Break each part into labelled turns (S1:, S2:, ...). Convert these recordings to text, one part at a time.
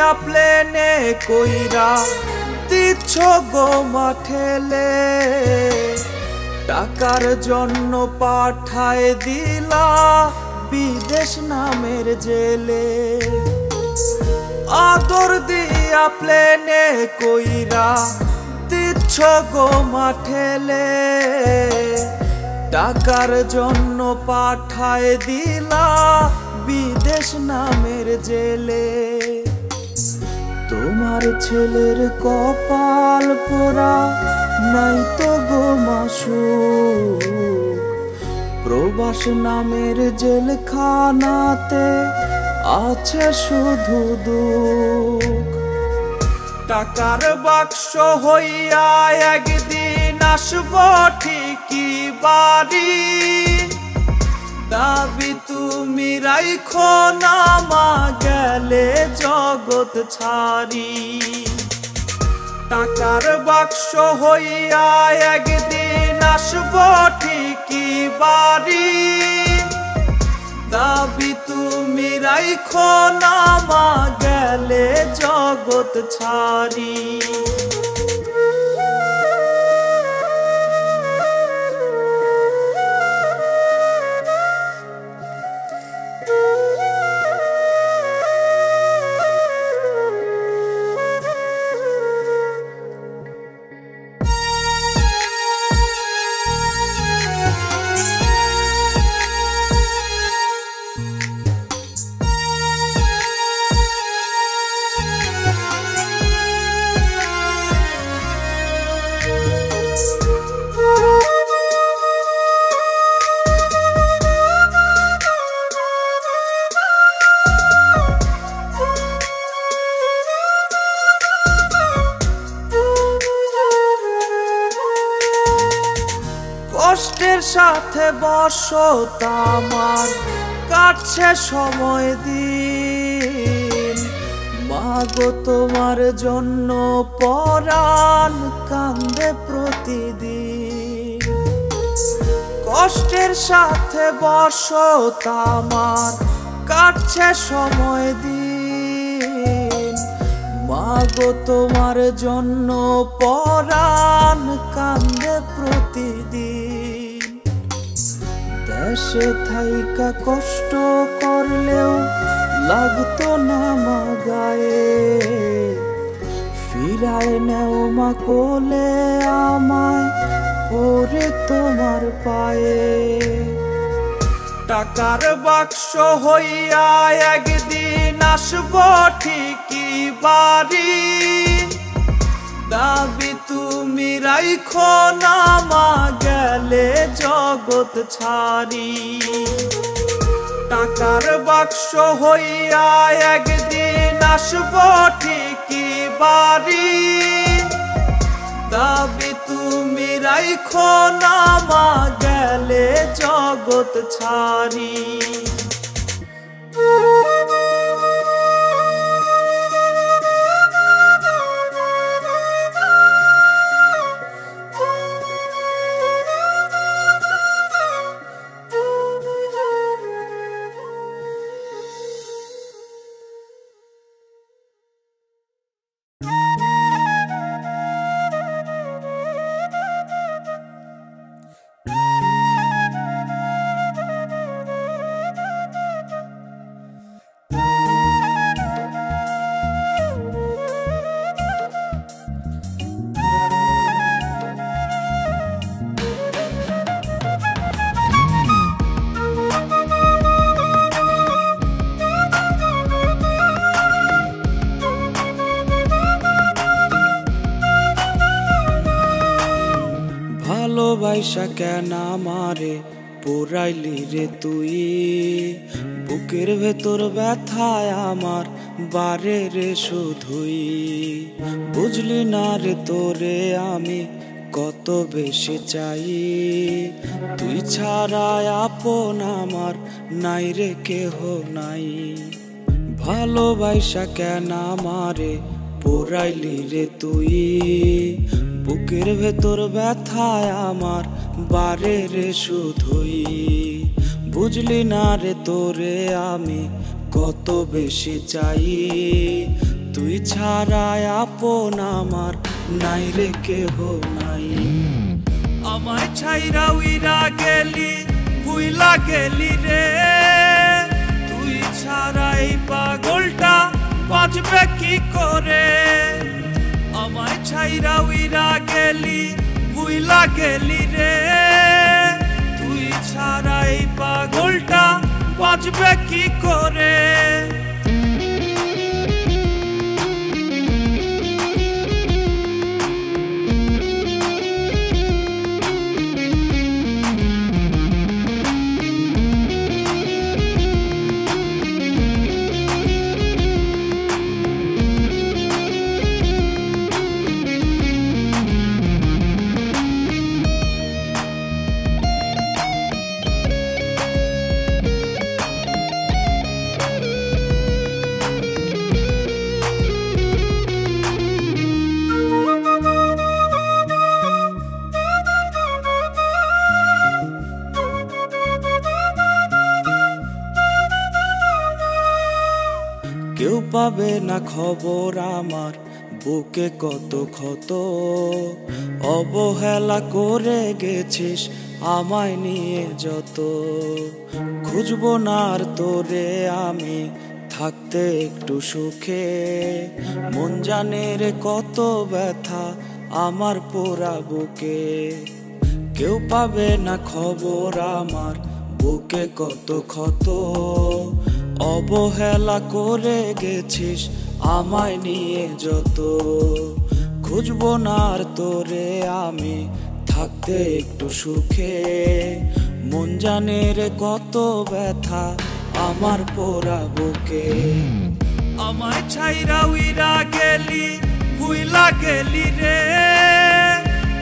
S1: দিয়া প্লেনে কইরা দিচ্ছ গো মাঠেলে, টাকার জন্য পাঠায় দিলা বিদেশ নামের জেলে। আদর দিয়া প্লেনে কইরা দিচ্ছ গো মাঠেলে, টাকার জন্য পাঠায় দিলা বিদেশ নামের জেলে। তোমার ছেলের কপাল পোড়া নাই তো গো মাসুক, প্রবাস নামের জেলখানাতে আছে শুধু দুঃখ। টাকার বাক্স হইয়া একদিন আসব ঠিকই বাড়ি, দাবি তুমি রাইখো না মা গেলে জগৎ ছাড়ি। টাকার বাক্স হইয়া একদিন আসব ঠিকই বাড়ি, দাবি তুমি রাইখো না মা গেলে জগৎ ছাড়ি। কষ্টের সাথে বসত আমার কাটছে সময় দিন, মাগো তোমার জন্য পরাণ কান্দে প্রতিদিন। কষ্টের সাথে বসত আমার কাটছে সময় দিন, মাগো তোমার জন্য পরাণ কান্দে প্রতিদিন। দেশে থাইকা কষ্ট করলেও লাগতো না মা গায়ে, ফিরায় নেও মা কোলে আমায় পরে তোমার পায়ে। টাকার বাক্স হইয়া একদিন আসব ঠিকই বাড়ি, দাবি তুমি রাইখো না মা গেলে জগৎ ছাড়ি। টাকার বাক্স হইয়া একদিন আসব ঠিকই বাড়ি, দাবি তুমি রাইখো না মা গেলে জগৎ ছাড়ি। ভালোবাসা কেন আমারে পুরাইলি রে তুই, বুকের ভেতর ব্যথায় আমার বারে রে শুধুই। বুঝলি না রে তোরে আমি কত বেশি চাই, তুই ছাড়া আপন আমার নাই রে কেহ নাই। ভালোবাসা কেন আমারে পুরাইলি রে তুই, বুকের ভেতর ব্যথায় আমার বারে রে শুধুই। বুঝলি না রে তোরে আমি কত বেশি চাই, তুই ছাড়া আপন আমার নাই রে কেহ নাই। আমায় ছাইরা উইরা গেলি ভুইলা গেলি রে, তুই ছাড়া এই পাগলটা বাঁচবে কি করে। আমায় ছাইরা উইরা গেলি ভুইলা গেলি রে, তুই ছাড়া এই পাগলটা বাঁচবে কি করে। কেউ পাবে না খবর আমার বুকে কত ক্ষত, অবহেলা করে গেছিস আমায় নিয়ে যত। খুঁজবো না আর তোরে আমি থাকতে একটু সুখে, মন জানে রে কত ব্যথা আমার পোড়া বুকে। কেউ পাবে না খবর আমার বুকে কত ক্ষত, অবহেলা করে গেছিস আমায় নিয়ে যত। খুঁজবো না আর তোরে আমি থাকতে একটু সুখে, মন জানে রে কত ব্যথা আমার পোড়া বুকে। আমায় ছাইরা উইরা গেলি ভুইলা গেলি রে,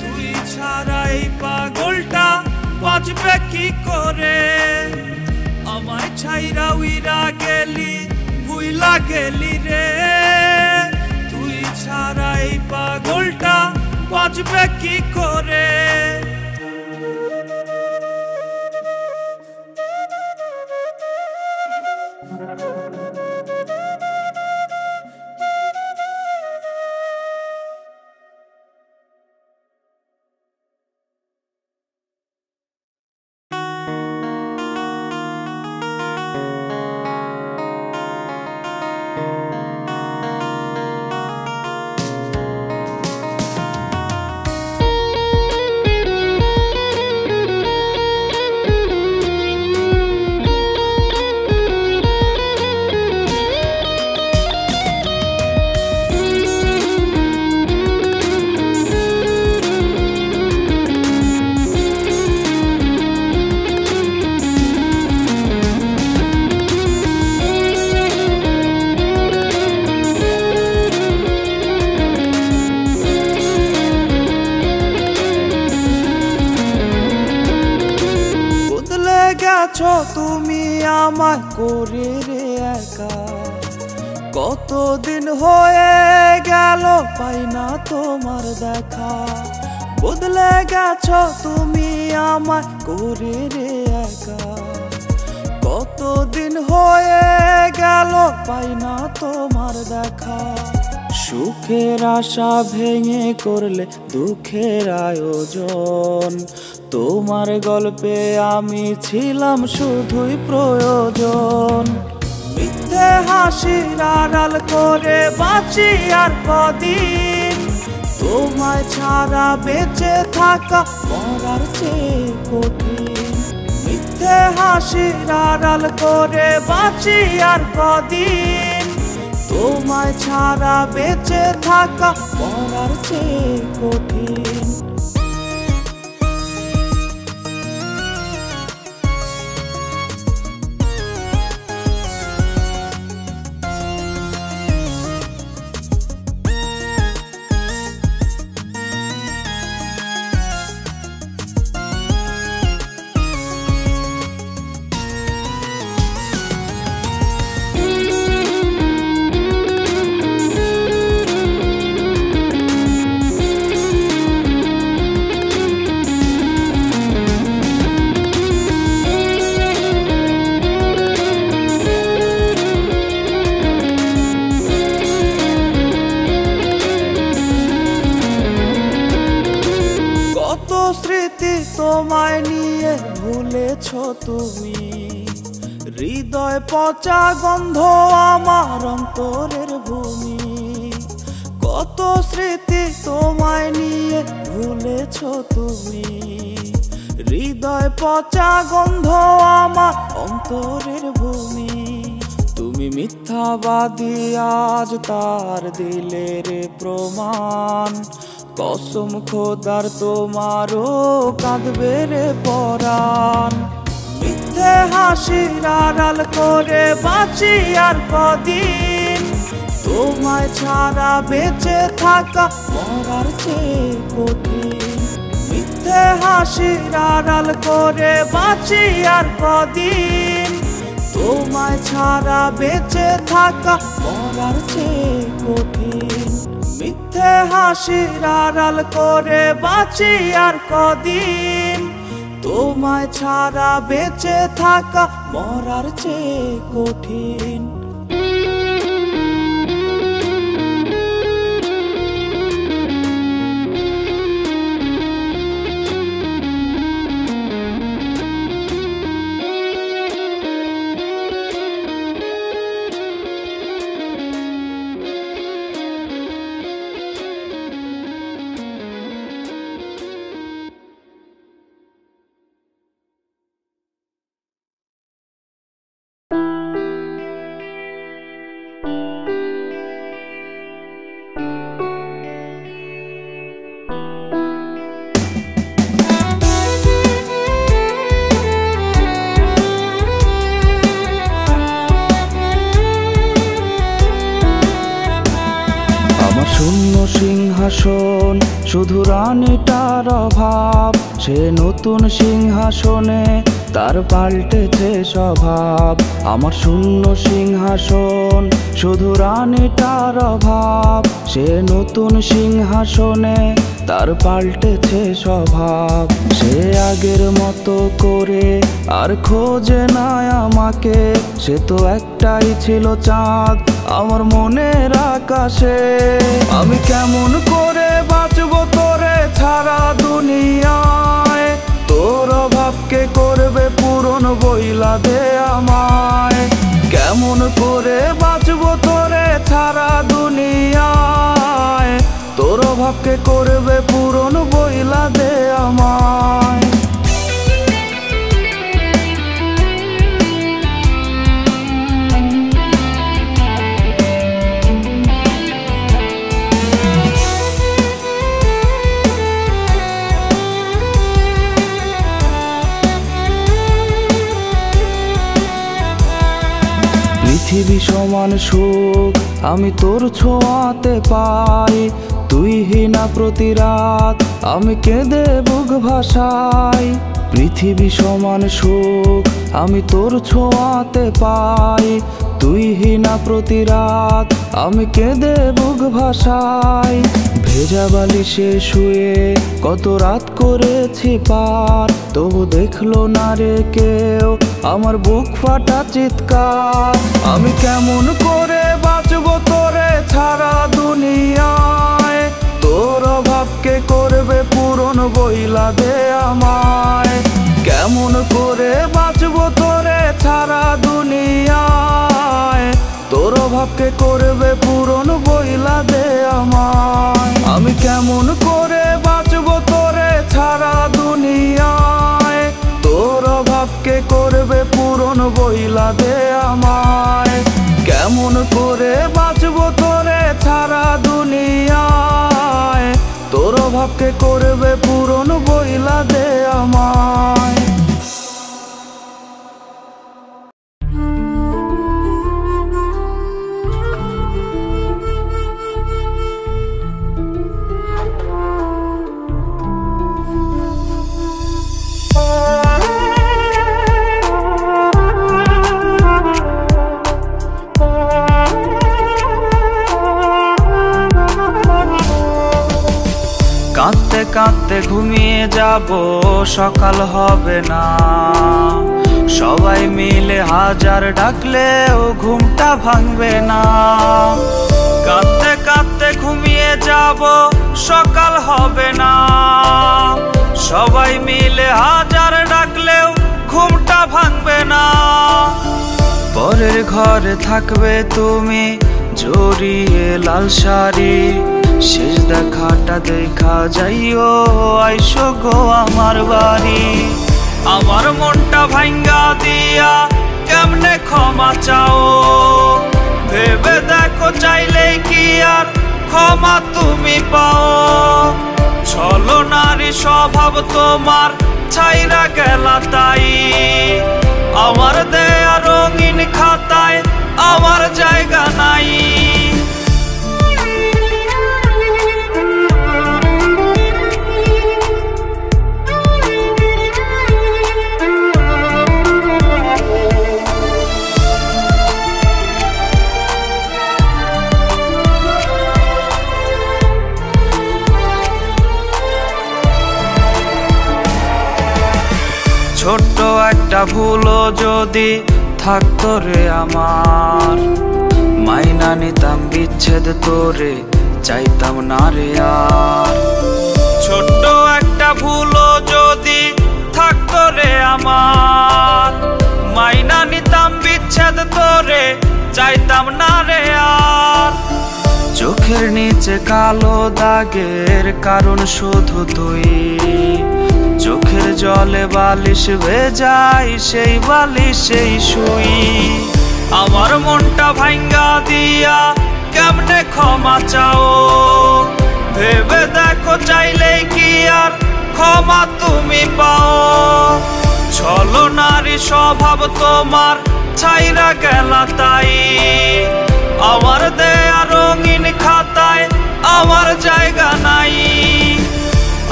S1: তুই ছাড়া এই পাগলটা বাঁচবে কি করে। আমায় ছাইরা উইরা গেলি ভুইলা গেলি রে, তুই ছাড়া এই পাগলটা বাঁচবে কি করে। তুমি আমায় করে রে একা, কতদিন হয়ে গেল পাই না তোমার দেখা। বদলে গেছো তুমি আমায় করে রে একা, কতদিন হয়ে গেল পাই না তোমার দেখা। সুখের আশা ভেঙে করলে দুঃখের আয়োজন, তোমার গল্পে আমি ছিলাম শুধুই প্রয়োজন। মিথ্যে হাসির আড়াল করে বাঁচি আর কদিন, তোমায় ছাড়া বেঁচে থাকা মরার চেয়ে কঠিন। মিথ্যে হাসির আড়াল করে বাঁচি আর কদিন, তোমায় ছাড়া বেঁচে থাকা মরার চেয়ে কঠিন। তুমি। হৃদয় পচা গন্ধ আমার অন্তরের ভূমি, কত স্মৃতি তোমায় নিয়ে ভুলেছ তুমি। হৃদয় পচা গন্ধ আমার অন্তরের ভূমি, তুমি মিথ্যাবাদী আজ তার দিলে রে প্রমাণ। কসম খোদার তোমারও কাঁদবে রে পরাণ। মিথ্যে হাসির আড়াল করে বাঁচি আর কদিন, তোমায় ছাড়া বেঁচে থাকা মরার চেয়ে কঠিন। মিথ্যে হাসির আড়াল করে বাঁচি আর কদিন, তোমায় ছাড়া বেঁচে থাকা মরার চেয়ে কঠিন। মিথ্যে হাসির আড়াল করে বাঁচি আর কদিন, তোমায় ছাড়া বেঁচে থাকা মরার চেয়ে কঠিন। শূন্য সিংহাসন শুধু রানীটার অভাব, সে নতুন সিংহাসনে তার পাল্টেছে স্বভাব। আমার শূন্য সিংহাসন শুধু রানীটার অভাব, সে নতুন সিংহাসনে তার পাল্টেছে স্বভাব। সে আগের মতো করে আর খোঁজে না আমাকে, সে তো একটাই ছিল চাঁদ আমার মনের আকাশে। আমি কেমন করে বাঁচবো তোরে ছাড়া দুনিয়ায়, তোর অভাবকে করবে পূরণ বইলা দে আমায়। কেমন করে বাঁচবো তোরে ছাড়া দুনিয়ায়, তোর অভাবকে করবে পূরণ বইলা দে আমায়। পৃথিবী সমান সুখ আমি তোর ছোঁয়াতে পাই, তুই হিনা প্রতি রাত আমি কেঁদে বুক ভাসাই। পৃথিবী সমান সুখ আমি তোর ছোঁয়াতে পাই, তুই হিনা প্রতি রাত আমি কেঁদে বুক ভাসাই। ভেজা বালিশে শুয়ে কত রাত করেছি পার, তবু দেখলো না রে কেউ আমার বুক ফাটা চিৎকার। আমি কেমন করে বাঁচবো তোরে ছাড়া দুনিয়ায়, তোর অভাবকে করবে পূরণ বইলা দে আমায়। কেমন করে বাঁচবো তোরে ছাড়া দুনিয়ায়, তোর অভাবকে করবে পূরণ বইলা দে আমায়। আমি কেমন করে বাঁচবো তোরে ছাড়া দুনিয়ায়, তোর অভাবকে করবে পূরণ বইলা দে আমায়। কেমন করে বাঁচবো তোরে ছাড়া দুনিয়ায়, তোর অভাবকে করবে পূরণ বইলা দে আমায়। কাঁদতে কাঁদতে ঘুমিয়ে যাব সকাল হবে না, সবাই মিলে হাজার ডাকলেও ঘুমটা ভাঙবে না। কাঁদতে কাঁদতে ঘুমিয়ে যাব সকাল হবে না, সবাই মিলে হাজার ডাকলেও ঘুমটা ভাঙবে না। পরের ঘরে থাকবে তুমি জড়িয়ে লাল শাড়ি, শেষ দেখাটা দেখা যাইও আইসো গো আমার বাড়ি। আমার মনটা ভাঙ্গা দিয়া কেমনে ক্ষমা চাও, ভেবে দেখো চাইলে কি আর ক্ষমা তুমি পাও। ছলনারী স্বভাব তোমার ছাইরা গেলা তাই, আমার দেয়া রঙিন খাতায় আমার জায়গা নাই। ছোট্ট একটা ভুলও যদি থাকতো রে আমার, মাইনা নিতাম বিচ্ছেদ তোরে, চাইতাম না রে আর। ছোট্ট একটা ভুলও যদি থাকতো রে আমার, মাইনা নিতাম বিচ্ছেদ তোরে, চাইতাম না রে আর। চোখের নিচে কালো দাগের কারণ শুধু তুই, চোখের জলে বালিশ ভেজাই সেই বালিশেই শুই। আমার মনটা ভাঙ্গা দিয়া কেমনে ক্ষমা চাও, ভেবে দেখো চাইলে কি আর ক্ষমা তুমি পাও। ছলনারী স্বভাব তোমার ছাইরা গেলা তাই, আমার দেয়া রঙিন খাতায় আমার জায়গা নাই।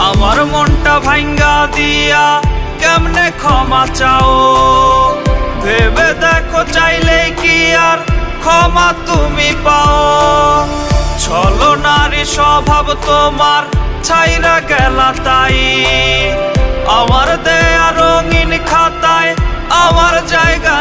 S1: আমার মনটা ভাঙ্গা দিয়া কেমনে ক্ষমা চাও, ভেবে দেখো চাইলে কি আর ক্ষমা তুমি পাও। ছলনারী স্বভাব তোমার ছাইরা গেলা তাই, আমার দেয়া রঙিন খাতায় আমার জায়গা